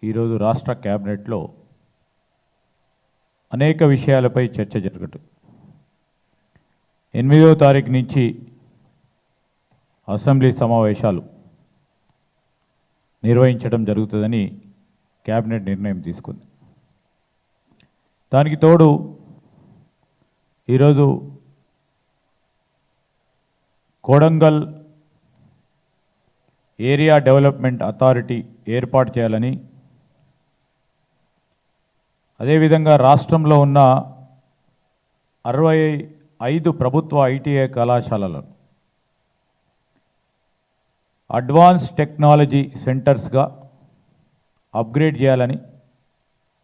ఈరోజు రాష్ట్ర క్యాబినెట్లో అనేక విషయాలపై చర్చ జరుగుతుంది. 8వ తారీఖు నుంచి అసెంబ్లీ సమావేశాలు నిర్వహించడం జరుగుతుందని క్యాబినెట్ నిర్ణయం తీసుకుంది. దానికి తోడు ఈరోజు కొడంగల్ ఏరియా డెవలప్మెంట్ అథారిటీ ఏర్పాటు చేయాలని, అదేవిధంగా రాష్ట్రంలో ఉన్న 65 ప్రభుత్వ ఐటీఐ కళాశాలలను అడ్వాన్స్ టెక్నాలజీ సెంటర్స్గా అప్గ్రేడ్ చేయాలని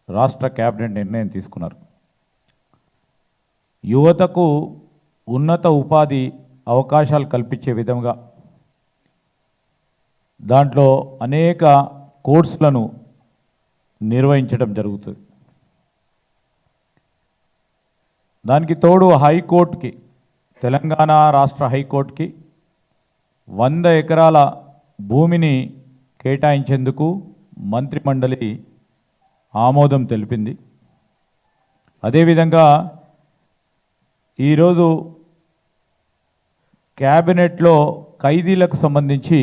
రాష్ట్ర క్యాబినెట్ నిర్ణయం తీసుకున్నారు. యువతకు ఉన్నత ఉపాధి అవకాశాలు కల్పించే విధంగా దాంట్లో అనేక కోర్సులను నిర్వహించడం జరుగుతుంది. దానికి తోడు హైకోర్టుకి, తెలంగాణ రాష్ట్ర హైకోర్టుకి 100 ఎకరాల భూమిని కేటాయించేందుకు మంత్రిమండలి ఆమోదం తెలిపింది. అదేవిధంగా ఈరోజు క్యాబినెట్లో ఖైదీలకు సంబంధించి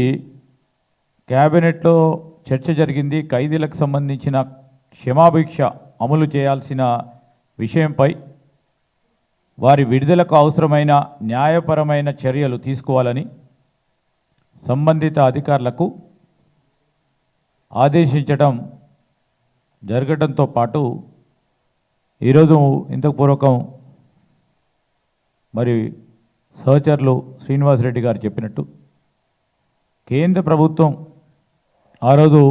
క్యాబినెట్లో చర్చ జరిగింది. ఖైదీలకు సంబంధించిన క్షమాభిక్ష అమలు చేయాల్సిన విషయంపై వారి విడుదలకు అవసరమైన న్యాయపరమైన చర్యలు తీసుకోవాలని సంబంధిత అధికారులకు ఆదేశించడం జరగడంతో పాటు ఈరోజు ఇంతకు పూర్వకం మరి సహచరులు శ్రీనివాసరెడ్డి గారు చెప్పినట్టు కేంద్ర ప్రభుత్వం ఆ రోజు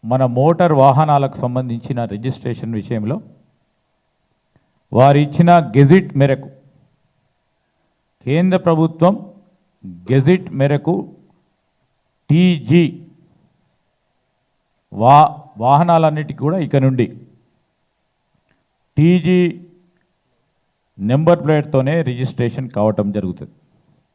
మన మోటార్ వాహనాలకు సంబంధించిన రిజిస్ట్రేషన్ విషయంలో వారు ఇచ్చిన గెజిట్ మేరకు, కేంద్ర ప్రభుత్వం గెజిట్ మేరకు టీజీ వాహనాలన్నిటికీ కూడా ఇక నుండి టీజీ నెంబర్ ప్లేట్తోనే రిజిస్ట్రేషన్ కావటం జరుగుతుంది.